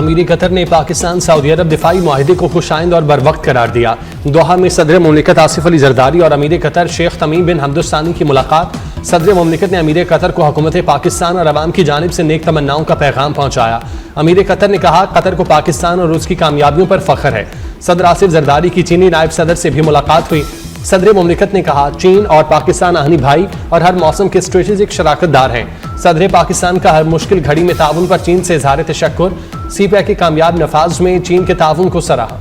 अमीर कतर ने पाकिस्तान सऊदी अरब दिफाई मुआहदे को खुशाइंद और बरवक्त करार दिया। दोहा में सदर मुमलिकत आसिफ अली जरदारी और अमीर कतर शेख तमीम बिन हमद अल सानी की मुलाकात। सदर मुमलिकत ने अमीर कतर को हुकूमत पाकिस्तान और अवाम की जानिब से नेक तमन्नाओं का पैगाम पहुँचाया। अमीर कतर ने कहा, कतर को पाकिस्तान और उसकी कामयाबियों पर फख्र है। सदर आसिफ जरदारी की चीनी नायब सदर से भी मुलाकात हुई। सदर मुमलिकत ने कहा, चीन और पाकिस्तान आहनी भाई और हर मौसम के स्ट्रेटेजिक शराकतदार हैं। सदर पाकिस्तान का हर मुश्किल घड़ी में ताउन पर चीन से इज़हार तशक्कुर। सीपैक के कामयाब नफाज में चीन के ताउन को सराहा।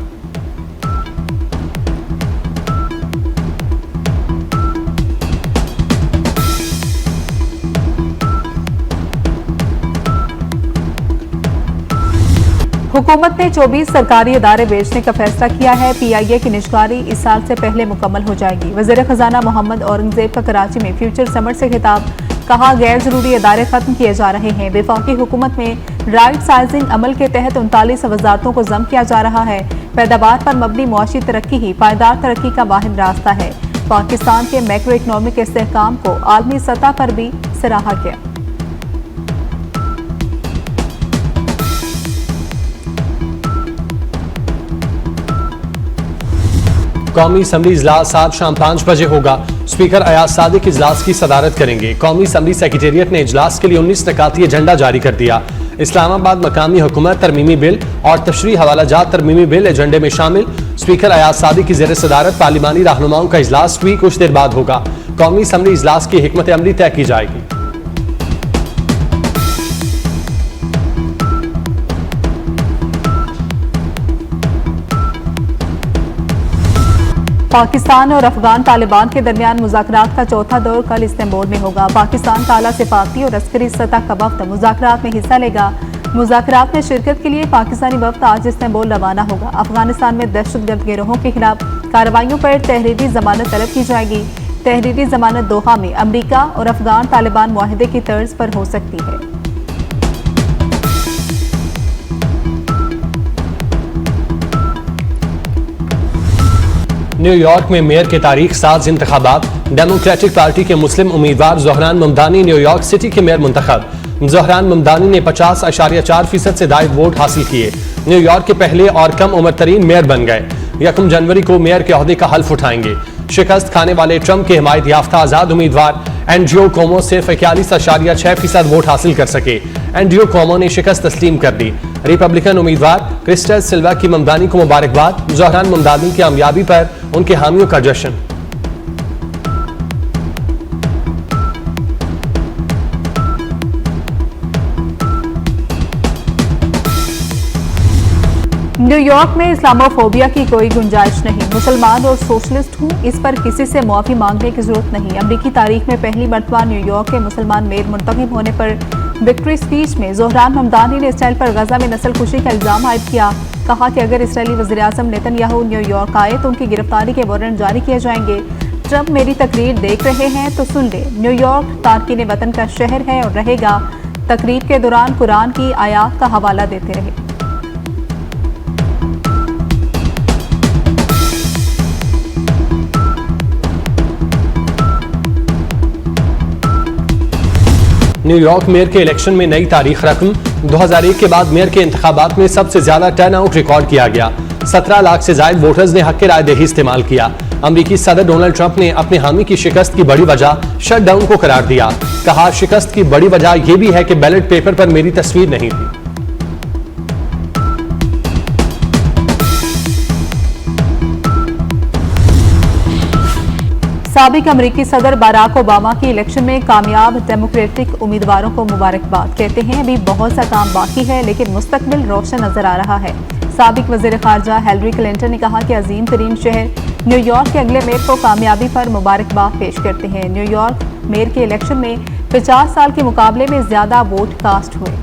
हुकूमत ने 24 सरकारी इदारे बेचने का फैसला किया है। PIA की निजकारी इस साल से पहले मुकम्मल हो जाएगी। वज़ीर खजाना मोहम्मद औरंगजेब का कराची में फ्यूचर समर से खिताब। कहा, गैर जरूरी इदारे खत्म किए जा रहे हैं। वफाकी हुकूमत में राइट साइजिंग अमल के तहत 39 वजारतों को जम किया जा रहा है। पैदावार पर मबनी मुआशी तरक्की ही पायदार तरक्की का वाहिद रास्ता है। पाकिस्तान के मैक्रो इकनॉमिक इस्तेहकाम को आलमी सतह पर भी सराहा गया। कौमी असम्बली इजलास आज शाम 5 बजे होगा। स्पीकर अयाज सादिक इजलास की सदारत करेंगे। कौमी असम्बली सेक्रेटेरिएट ने इजलास के लिए 19 नकाती एजेंडा जारी कर दिया। इस्लामाबाद मकामी हुकूमत तरमीमी बिल और तशरीह हवालाजात तरमीमी बिल एजेंडे में शामिल। स्पीकर अयाज सादिक की ज़ेर सदारत पार्लिमानी रहनुमाओं का इजलास भी कुछ देर बाद होगा। कौमी असम्बली इजलास की हिकमत अमली तय की जाएगी। पाकिस्तान और अफगान तालिबान के दरमियान मुज़ाकरात का चौथा दौर कल इस्तांबुल में होगा। पाकिस्तान का आला सिफारती और अस्करी सतह का वफ्द मुज़ाकरात में हिस्सा लेगा। मुज़ाकरात में शिरकत के लिए पाकिस्तानी वफ्द आज इस्तांबुल रवाना होगा। अफगानिस्तान में दहशतगर्द गिरोहों के खिलाफ कार्रवाइयों पर तहरीरी जमानत तलब की जाएगी। तहरीरी जमानत दोहा में अमरीका और अफगान तालिबान मुआहदे की तर्ज पर हो सकती है। न्यूयॉर्क में मेयर के तारीख साज इंतखाबात। डेमोक्रेटिक पार्टी के मुस्लिम उम्मीदवार ज़ोहरान ममदानी न्यूयॉर्क सिटी के मेयर मुंतखब। ज़ोहरान ममदानी ने 50.4% से ज़ायद वोट हासिल किए। न्यूयॉर्क के पहले और कम उम्र तरीन मेयर बन गए। 1 जनवरी को मेयर के ओहदे का हल्फ उठाएंगे। शिकस्त खाने वाले ट्रंप के हिमायत याफ्ता आज़ाद उम्मीदवार एंड्रियो कोमो सिर्फ 41.6% वोट हासिल कर सके। एंड्रियो कोमो ने शिकस्त तस्लीम कर दी। रिपब्लिकन उम्मीदवार क्रिस्टल सिल्वा की ममदानी को मुबारकबाद। ज़ोहरान ममदानी की कामयाबी पर उनके हामियों का जश्न। न्यूयॉर्क में इस्लामोफोबिया की कोई गुंजाइश नहीं। मुसलमान और सोशलिस्ट हूँ, इस पर किसी से मुआफी मांगने की जरूरत नहीं। अमरीकी तारीख में पहली मरतबा न्यूयॉर्क के मुसलमान मेयर मुंतखब होने पर विक्ट्री स्पीच में ज़ोहरान ममदानी ने इसराइल पर गजा में नस्ल कुशी का इल्जाम आयद किया। कहा कि अगर इसराइली वज़ीर-ए-आज़म नेतन्याहू न्यूयॉर्क आए तो उनकी गिरफ्तारी के वारंट जारी किए जाएंगे। ट्रंप मेरी तकरीर देख रहे हैं तो सुन ले। न्यूयॉर्क तारकीन वतन का शहर है और रहेगा। तकरीर के दौरान कुरान की आयात का हवाला देते रहे। न्यूयॉर्क मेयर के इलेक्शन में नई तारीख रकम। 2001 के बाद मेयर के इंतखाबात में सबसे ज्यादा टर्न आउट रिकॉर्ड किया गया। 17 लाख से ज्यादा वोटर्स ने हक के राय दही इस्तेमाल किया। अमरीकी सदर डोनाल्ड ट्रंप ने अपने हामी की शिकस्त की बड़ी वजह शटडाउन को करार दिया। कहा, शिकस्त की बड़ी वजह यह भी है कि बैलेट पेपर पर मेरी तस्वीर नहीं थी। साबिक अमरीकी सदर बराक ओबामा की इलेक्शन में कामयाब डेमोक्रेटिक उम्मीदवारों को मुबारकबाद। कहते हैं अभी बहुत सा काम बाकी है लेकिन मुस्तकबिल रोशन नजर आ रहा है। साबिक वज़ीर ख़ारजा हिलरी क्लिंटन ने कहा कि अजीम तरीन शहर न्यूयॉर्क के अगले मेयर को कामयाबी पर मुबारकबाद पेश करते हैं। न्यूयॉर्क मेयर के इलेक्शन में 50 साल के मुकाबले में ज्यादा वोट कास्ट हुए।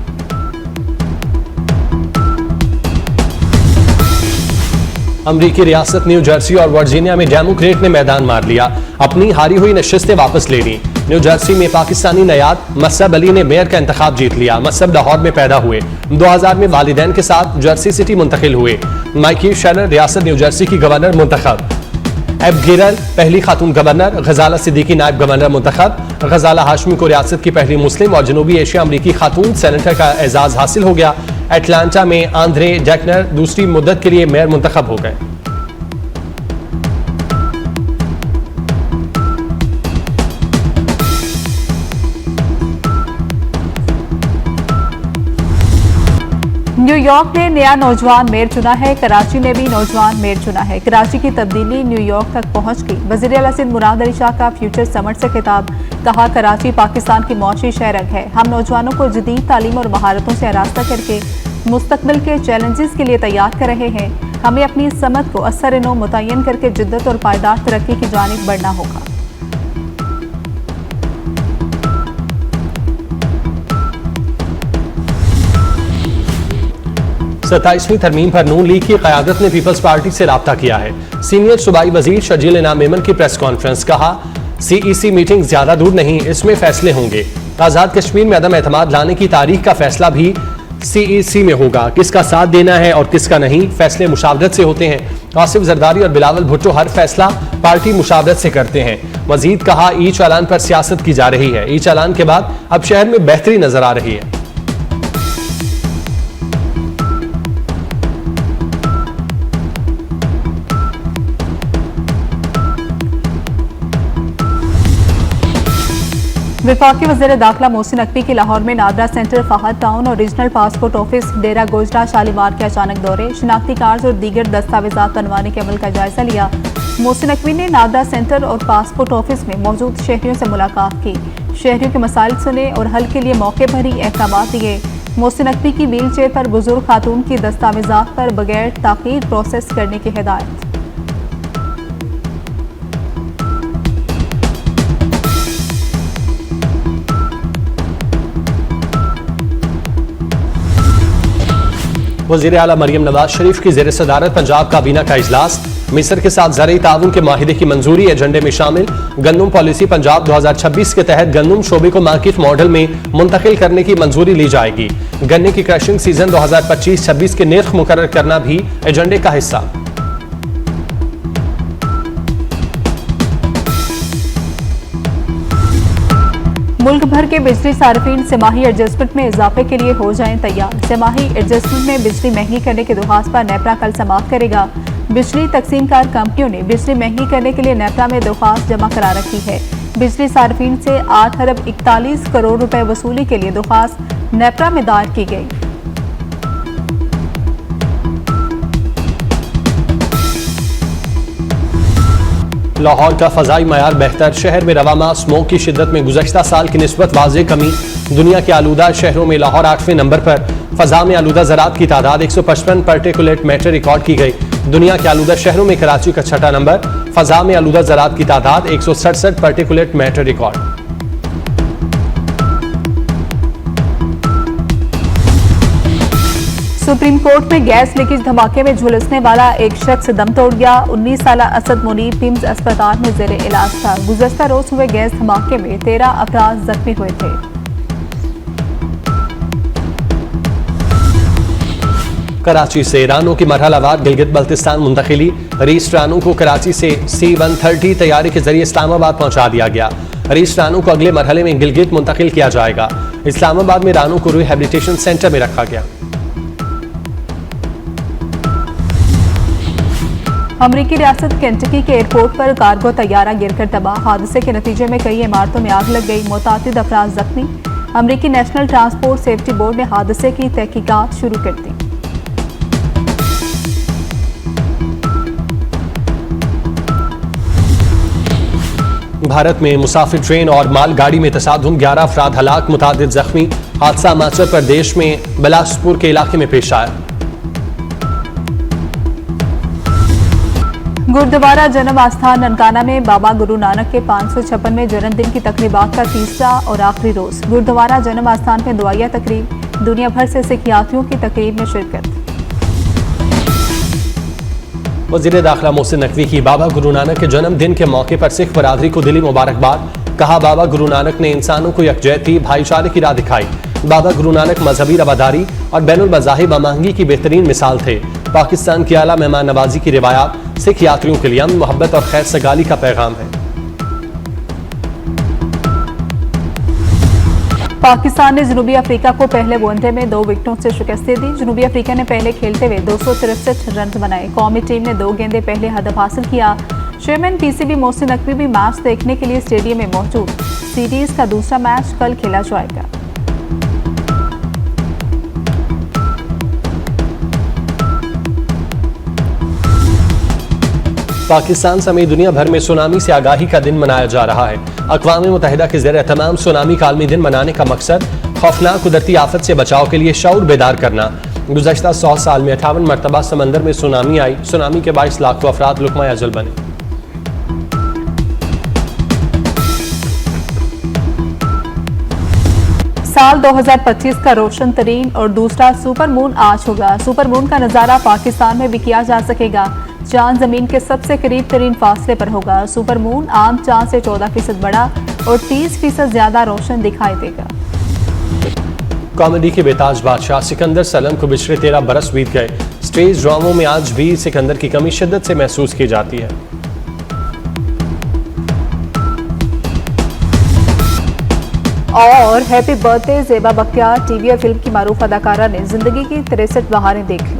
अमरीकी रियासत न्यू जर्सी और वर्जीनिया में डेमोक्रेट ने मैदान मार लिया। अपनी हारी हुई नशिस्तें वापस ले ली। न्यू जर्सी में पाकिस्तानी नयाद मसअब अली ने मेयर का इंतखाब जीत लिया। मसअब लाहौर में पैदा हुए। 2000 में वालिदैन के साथ जर्सी सिटी मुंतकिल हुए। माइकी शेरर रियासत न्यू जर्सी की गवर्नर मुंतखब। एब गिरल पहली खातून गवर्नर। गजाला सिद्दीकी नायब गवर्नर मुंतखब। गजाला हाशमी को रियासत की पहली मुस्लिम और जनूबी एशिया अमरीकी खातून सेनेटर का एजाज हासिल हो गया। एटलांटा में आंद्रे जैकनर दूसरी मुद्दत के लिए मेयर मुंतखब हो गए। न्यूयॉर्क ने नया नौजवान मेयर चुना है। कराची ने भी नौजवान मेयर चुना है। कराची की तब्दीली न्यूयॉर्क तक पहुंच गई। वज़ीर आला सिंध मुराद अली शाह का फ्यूचर समिट से खिताब। कहा, कराची पाकिस्तान की मौशी शहरक है। हम नौजवानों को जदीद तालीम और महारतों से आरास्ता करके मुस्तकबिल के चैलेंजेस के लिए तैयार कर रहे हैं। हमें अपनी समत को असर नो मुतय्यन करके जिद्दत और पायदार तरक्की की जानिब बढ़ना होगा। 27वीं तरमीम पर नून लीग की क़यादत ने पीपल्स पार्टी से राब्ता किया है। सीनियर सूबाई वजीर शजील इनाम मेमन की प्रेस कॉन्फ्रेंस। कहा, CEC मीटिंग ज्यादा दूर नहीं, इसमें फैसले होंगे। आजाद कश्मीर में अदम एतमाद लाने की तारीख का फैसला भी CEC में होगा। किसका साथ देना है और किसका नहीं, फैसले मुशावरत से होते हैं। आसिफ जरदारी और बिलावल भुट्टो हर फैसला पार्टी मुशावरत से करते हैं। मजीद कहा, ई चालान पर सियासत की जा रही है। ई चालान के बाद अब शहर में बेहतरी नजर आ रही है। वफाकी वज़ीर दाखिला मोहसिन नकवी के लाहौर में नादरा सेंटर, फहद टाउन और रीजनल पासपोर्ट ऑफिस, डेरा गोजरा, शालीमार के अचानक दौरे, शनाख्ती कार्ड और दीगर दस्तावेजात बनवाने के अमल का जायजा लिया। मोहसिन नकवी ने नादरा सेंटर और पासपोर्ट ऑफिस में मौजूद शहरियों से मुलाकात की। शहरियों के मसाइल सुने और हल के लिए मौके पर ही अहकाम दिए। मोहसिन नकवी की व्हील चेयर पर बुजुर्ग खातून की दस्तावेजात पर बगैर ताखीर प्रोसेस करने की हिदायत। वज़ीर आला मरियम नवाज शरीफ की ज़ेर सदारत पंजाब काबीना का इजलास। मिस्र के साथ ज़राई ताउन के माहिदे की मंजूरी एजेंडे में शामिल। गंदम पॉलिसी पंजाब 2026 के तहत गंदम शोबे को मार्केट मॉडल में मुंतकिल करने की मंजूरी ली जाएगी। गन्ने की क्रशिंग सीजन 2025-26 के निर्ख मुकर्रर करना भी एजेंडे का हिस्सा। मुल्क भर के बिजली सार्फिन सेमाही एडजस्टमेंट में इजाफे के लिए हो जाएं तैयार। सेमाही एडजस्टमेंट में बिजली महंगी करने की दरख्वास्त पर नेपरा कल समाप्त करेगा। बिजली तकसीमकार कंपनियों ने बिजली महंगी करने के लिए नेपरा में दरख्वास्त जमा करा रखी है। बिजली सार्फिन से 8 अरब 41 करोड़ रुपए वसूली के लिए दरख्वास्त नेपरा में दायर की गई। लाहौर का फ़ज़ाई मयार बेहतर। शहर में रवामा स्मोक की शिद्दत में गुज़श्ता साल की निस्बत वाज़ेह कमी। दुनिया के आलूदा शहरों में लाहौर 8वें नंबर पर। फ़ज़ा में आलूदा ज़रात की तादाद 155 पार्टिकुलेट मैटर रिकॉर्ड की गई। दुनिया के आलूदा शहरों में कराची का 6ठा नंबर। फ़ज़ा में आलूदा ज़रात की तादाद 167 particulate matter record. Supreme court में गैस लीकेज धमाके में झुलसने वाला एक शख्स दम तोड़ गया। 19 साल असद मुनीब पिम्स अस्पताल में जेर इलाज था। गुज़श्ता रोज हुए गैस धमाके में 13 अफराद जख्मी हुए थे। कराची से रानों की मरहलावार गिलगित बल्तिस्तान मुंतकिली। रईस रानों को कराची से C-130 तैयारी के जरिए इस्लामाबाद पहुंचा दिया गया। रईस रानों को अगले मरहले में गिलगित मुंतकिल किया जाएगा। इस्लामाबाद में रानों को रिहेबिलिटेशन सेंटर में रखा गया। अमरीकी रियासत केंटकी के एयरपोर्ट पर कार्गो तैयारा गिरकर तबाह। हादसे के नतीजे में कई इमारतों में आग लग गई। मुतादिद अफराद जख्मी। अमरीकी नेशनल ट्रांसपोर्ट सेफ्टी बोर्ड ने हादसे की तहकीकात शुरू कर दी। भारत में मुसाफिर ट्रेन और मालगाड़ी में तसादुम, 11 अफराद हलाक, मुतादिद जख्मी। हादसा हिमाचल प्रदेश में बिलासपुर के इलाके में पेश आया। गुरुद्वारा जन्म आस्थान ननकाना में बाबा गुरु नानक के 556वें जन्मदिन की तकरीबात का तीसरा और आखिरी रोज। गुरुद्वारा जन्म आस्थान में दुआया तकरीब। दुनिया भर से सिख यात्रियों की तकरीब में शिरकत। वज़ीर दाखिला मोहसिन नकवी की बाबा गुरु नानक के जन्मदिन के मौके पर सिख बरादरी को दिली मुबारकबाद। कहा, बाबा गुरु नानक ने इंसानों को यकजहती, भाईचारे की राह दिखाई। बाबा गुरु नानक मजहबी रवादारी और बैनुल मज़ाहिब हमआहंगी की बेहतरीन मिसाल थे। पाकिस्तान की आला मेहमान नवाजी की रिवायात सिख यात्रियों के लिए अमन, मोहब्बत और खैर सगाली का पैगाम है। पाकिस्तान ने जनूबी अफ्रीका को पहले वनडे में 2 विकेटों से शिकस्त दे दी। जनूबी अफ्रीका ने पहले खेलते हुए 263 रन बनाए। कौमी टीम ने 2 गेंदें पहले हदफ हासिल किया। चेयरमैन पीसीबी मोहसिन नकवी भी मैच देखने के लिए स्टेडियम में मौजूद। सीरीज का दूसरा मैच कल खेला जाएगा। पाकिस्तान समेत दुनिया भर में सुनामी से आगाही का दिन मनाया जा रहा है। अक़वाम मुत्तहिदा के ज़रिए तमाम सुनामी का आलमी दिन मनाने का मकसद खौफनाक कुदरती आफत से बचाव के लिए शऊर बेदार करना। गुज़श्ता 100 साल में 58 मरतबा समंदर में सुनामी आई। सुनामी के 22 लाख अफराद लुक़मा अजल बने। साल 2025 का रोशन तरीन और दूसरा सुपर मून आज होगा। सुपर मून का नज़ारा पाकिस्तान में भी किया जा सकेगा। चांद जमीन के सबसे करीब तरीन फासले पर होगा। सुपर मून आम चांद से 14% बड़ा और 30% ज्यादा रोशन दिखाई देगा। कॉमेडी के बेताज बादशाह सिकंदर सलम को पिछले 13 बरस बीत गए। स्टेज ड्रामों में आज भी सिकंदर की कमी शिद्दत से महसूस की जाती है। और happy birthday Zeba Bakhtiyar TV और फिल्म की मारूफ अदाकारा ने जिंदगी की 63 बहारें देख ली।